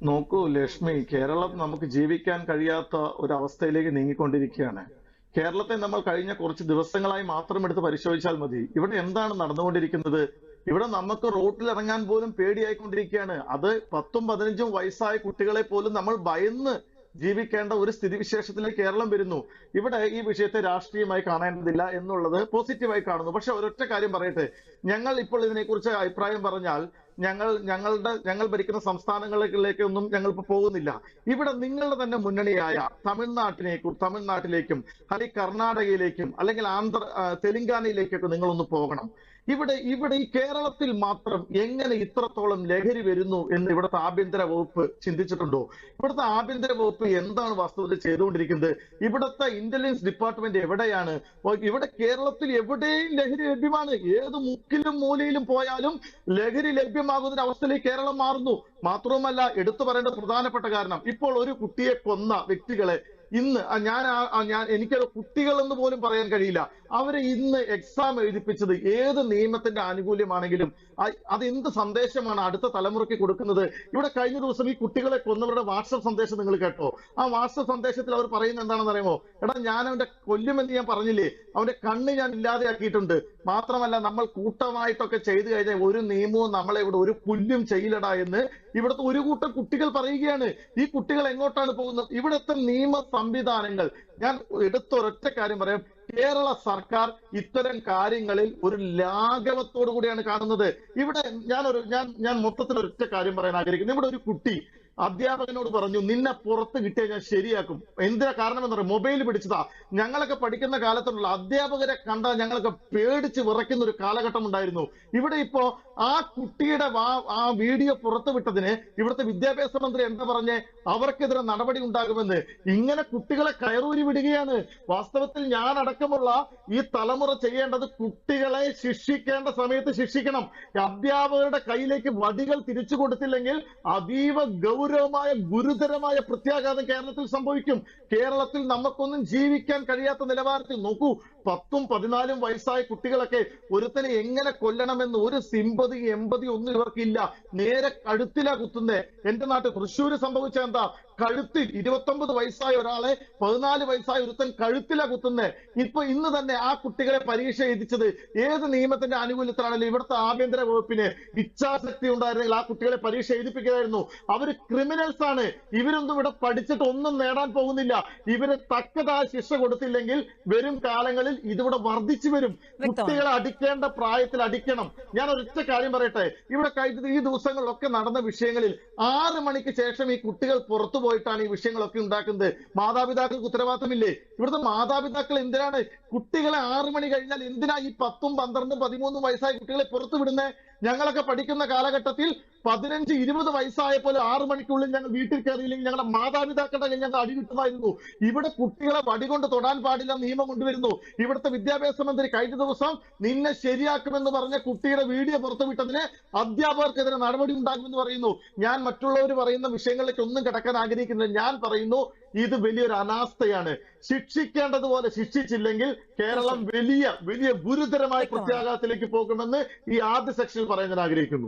നോക്കൂ ലക്ഷ്മി, കേരളം നമുക്ക് ജീവിക്കാൻ കഴിയാത്ത ഒരു അവസ്ഥയിലേക്ക് നീങ്ങിക്കൊണ്ടിരിക്കുകയാണ്. കേരളത്തെ നമ്മൾ കഴിഞ്ഞ കുറച്ച് ദിവസങ്ങളായി മാത്രം എടുത്ത് പരിശോധിച്ചാൽ മതി. ഇവിടെ എന്താണ് നടന്നുകൊണ്ടിരിക്കുന്നത്? ഇവിടെ നമുക്ക് റോട്ടിൽ ഇറങ്ങാൻ പോലും പേടിയായിക്കൊണ്ടിരിക്കുകയാണ്. അത് 10ഉം 15ഉം വയസ്സായ കുട്ടികളെ പോലും നമ്മൾ ഭയന്ന് ജീവിക്കേണ്ട ഒരു സ്ഥിതിവിശേഷത്തിലേക്ക് കേരളം വരുന്നു. ഇവിടെ ഈ വിഷയത്തെ രാഷ്ട്രീയമായി കാണേണ്ടതില്ല എന്നുള്ളത് പോസിറ്റീവായി കാണുന്നു. പക്ഷെ ഒരൊറ്റ കാര്യം പറയട്ടെ, ഞങ്ങൾ ഇപ്പോൾ ഇതിനെക്കുറിച്ച് അഭിപ്രായം പറഞ്ഞാൽ ഞങ്ങൾ ഭരിക്കുന്ന സംസ്ഥാനങ്ങളിലേക്കൊന്നും ഞങ്ങൾ ഇപ്പൊ പോകുന്നില്ല. ഇവിടെ നിങ്ങളുടെ തന്നെ മുന്നണിയായ തമിഴ്നാട്ടിലേക്കും അല്ലെങ്കിൽ കർണാടകയിലേക്കും അല്ലെങ്കിൽ തെലങ്കാനയിലേക്കൊക്കെ നിങ്ങളൊന്ന് പോകണം. ഇവിടെ ഈ കേരളത്തിൽ മാത്രം എങ്ങനെ ഇത്രത്തോളം ലഹരി വരുന്നു എന്ന് ഇവിടുത്തെ ആഭ്യന്തര വകുപ്പ് ചിന്തിച്ചിട്ടുണ്ടോ? ഇവിടുത്തെ ആഭ്യന്തര വകുപ്പ് എന്താണ് വാസ്തവത്തിൽ ചെയ്തുകൊണ്ടിരിക്കുന്നത്? ഇവിടുത്തെ ഇന്റലിജൻസ് ഡിപ്പാർട്ട്മെന്റ് എവിടെയാണ്? ഇവിടെ കേരളത്തിൽ എവിടെയും ലഹരി ലഭ്യമാണ്. ഏത് മുക്കിലും മൂലയിലും പോയാലും ലഹരി ലഭ്യമാകുന്ന അവസ്ഥയിലേക്ക് കേരളം മാറുന്നു. മാത്രവുമല്ല, എടുത്തു പറയേണ്ട പ്രധാനപ്പെട്ട കാരണം, ഇപ്പോൾ ഒരു കുട്ടിയെ കൊന്ന വ്യക്തികളെ ഇന്ന് എനിക്കത് കുട്ടികളെന്ന് പോലും പറയാൻ കഴിയില്ല. അവരെ ഇന്ന് എക്സാം എഴുതിപ്പിച്ചത് ഏത് നിയമത്തിന്റെ ആനുകൂല്യമാണെങ്കിലും അത് എന്ത് സന്ദേശമാണ് അടുത്ത തലമുറയ്ക്ക് കൊടുക്കുന്നത്? ഇവിടെ കഴിഞ്ഞ ദിവസം ഈ കുട്ടികളെ കൊന്നവരുടെ വാട്സപ്പ് സന്ദേശം നിങ്ങൾ കേട്ടോ? ആ വാട്സപ്പ് സന്ദേശത്തിൽ അവർ പറയുന്നത് എന്താണെന്ന് അറിയുമോ? എടാ, ഞാൻ അവന്റെ കൊല്ലുമെന്ന് ഞാൻ പറഞ്ഞില്ലേ, അവന്റെ കണ്ണ് ഞാൻ ഇല്ലാതെയാക്കിയിട്ടുണ്ട്. മാത്രമല്ല, നമ്മൾ കൂട്ടമായിട്ടൊക്കെ ചെയ്തു കഴിഞ്ഞാൽ ഒരു നിയമവും നമ്മളെ ഇവിടെ ഒരു പുല്ലും ചെയ്യില്ലടാ എന്ന് ഇവിടുത്തെ ഒരു കൂട്ടം കുട്ടികൾ പറയുകയാണ്. ഈ കുട്ടികൾ എങ്ങോട്ടാണ് പോകുന്നത്? ഇവിടുത്തെ നിയമ സംവിധാനങ്ങൾ, ഞാൻ എടുത്തൊരൊറ്റ കാര്യം പറയാം, കേരള സർക്കാർ ഇത്തരം കാര്യങ്ങളിൽ ഒരു ലാഘവത്തോടു കൂടിയാണ് കാണുന്നത്. ഇവിടെ ഞാൻ മൊത്തത്തിൽ ഒരൊറ്റ കാര്യം പറയാൻ ആഗ്രഹിക്കുന്നു. ഇവിടെ ഒരു കുട്ടി അധ്യാപകനോട് പറഞ്ഞു, നിന്നെ പുറത്ത് കിട്ടിയാൽ ഞാൻ ശരിയാക്കും. എന്തിനാ കാരണം എന്ന് പറയും? മൊബൈൽ പിടിച്ചതാ. ഞങ്ങളൊക്കെ പഠിക്കുന്ന കാലത്തുള്ള അധ്യാപകരെ കണ്ടാൽ ഞങ്ങളൊക്കെ പേടിച്ച് വിറയ്ക്കുന്ന ഒരു കാലഘട്ടം ഉണ്ടായിരുന്നു. ഇവിടെ ഇപ്പോ ആ കുട്ടിയുടെ ആ വീഡിയോ പുറത്തു വിട്ടതിന് ഇവിടുത്തെ വിദ്യാഭ്യാസ മന്ത്രി എന്താ പറഞ്ഞേ? അവർക്കെതിരെ നടപടി ഉണ്ടാകുമെന്ന്. ഇങ്ങനെ കുട്ടികളെ കയറൂരി വിടുകയാണ്. വാസ്തവത്തിൽ ഞാൻ അടക്കമുള്ള ഈ തലമുറ ചെയ്യേണ്ടത് കുട്ടികളെ ശിക്ഷിക്കേണ്ട സമയത്ത് ശിക്ഷിക്കണം. അധ്യാപകരുടെ കയ്യിലേക്ക് വടികൾ തിരിച്ചു കൊടുത്തില്ലെങ്കിൽ അതീവ ഗുരുതരമായ പ്രത്യാഘാതം കേരളത്തിൽ സംഭവിക്കും. കേരളത്തിൽ നമുക്കൊന്നും ജീവിക്കാൻ കഴിയാത്ത നിലവാരത്തിൽ നോക്കൂ, 10ഉം 14ഉം വയസ്സായ കുട്ടികളൊക്കെ ഒരുത്തനെ എങ്ങനെ കൊല്ലണമെന്ന് ഒരു സിമ്പതി എമ്പതി ഒന്നും ഇവർക്കില്ല. നേരെ കഴുത്തിലാ കുത്തുന്നേ. എന്റെ നാട്ടിൽ തൃശ്ശൂര് സംഭവിച്ച എന്താ? കഴുത്തിൽ 29 വയസ്സായ ഒരാളെ 14 വയസ്സായ ഒരുത്തൻ കഴുത്തിലാ കുത്തുന്നേ. ഇന്ന് തന്നെ ആ കുട്ടികളെ പരീക്ഷ എഴുതിച്ചത് ഏത് നിയമത്തിന്റെ ആനുകൂല്യത്തിലാണല്ലോ? ഇവിടുത്തെ ആഭ്യന്തര വകുപ്പിന് ഇച്ഛാശക്തി ഉണ്ടായിരുന്നെങ്കിൽ ആ കുട്ടികളെ പരീക്ഷ എഴുതിപ്പിക്കുകയായിരുന്നു. അവര് ക്രിമിനൽസ് ആണ്. ഇവരൊന്നും ഇവിടെ പഠിച്ചിട്ട് ഒന്നും നേടാൻ പോകുന്നില്ല. ഇവര് തക്കതായ ശിക്ഷ കൊടുത്തില്ലെങ്കിൽ വരും കാലങ്ങളിൽ ഇതിവിടെ വർദ്ധിച്ചു വരും. കുട്ടികളെ അടിക്കേണ്ട പ്രായത്തിൽ അടിക്കണം. ഞാൻ ഒരൊറ്റ കാര്യം പറയട്ടെ, ഇവിടെ ഈ ദിവസങ്ങളിലൊക്കെ നടന്ന വിഷയങ്ങളിൽ 6 മണിക്ക് ശേഷം ഈ കുട്ടികൾ പുറത്തു പോയിട്ടാണ് ഈ വിഷയങ്ങളൊക്കെ ഉണ്ടാക്കുന്നത്. മാതാപിതാക്കൾക്ക് ഉത്തരവാദിത്തമില്ലേ? ഇവിടുത്തെ മാതാപിതാക്കൾ എന്തിനാണ് കുട്ടികളെ 6 മണി കഴിഞ്ഞാൽ എന്തിനാ ഈ 10ഉം 12ഉം 13ഉം വയസ്സായ കുട്ടികളെ പുറത്തു വിടുന്നത്? ഞങ്ങളൊക്കെ പഠിക്കുന്ന കാലഘട്ടത്തിൽ 15-20 വയസ്സായപ്പോൾ 6 മണിക്കുള്ളിൽ ഞങ്ങൾ വീട്ടിൽ കയറിയില്ലെങ്കിൽ ഞങ്ങളുടെ മാതാപിതാക്കളുടെ കയ്യിൽ ഞങ്ങൾ അടി കിട്ടുമായിരുന്നു. ഇവിടെ കുട്ടികളെ വടികൊണ്ട് തൊടാൻ പാടില്ല നിയമം കൊണ്ടുവരുന്നു. ഇവിടുത്തെ വിദ്യാഭ്യാസ മന്ത്രി കഴിഞ്ഞ ദിവസം നിന്നെ ശരിയാക്കുമെന്ന് പറഞ്ഞ കുട്ടിയുടെ വീഡിയോ പുറത്തുവിട്ടതിന് അധ്യാപകർക്കെതിരെ നടപടി ഉണ്ടാകുമെന്ന് പറയുന്നു. ഞാൻ മറ്റുള്ളവർ പറയുന്ന വിഷയങ്ങളിലേക്ക് ഒന്നും കിടക്കാൻ ആഗ്രഹിക്കുന്നില്ല. ഞാൻ പറയുന്നു, ഇത് വലിയൊരു അനാസ്ഥയാണ്. ശിക്ഷിക്കേണ്ടതുപോലെ ശിക്ഷിച്ചില്ലെങ്കിൽ കേരളം വലിയ ഗുരുതരമായ പ്രത്യാഘാതത്തിലേക്ക് പോകുമെന്ന് ഈ ആദ്യ സെക്ഷനിൽ പറയാൻ ഞാൻ ആഗ്രഹിക്കുന്നു.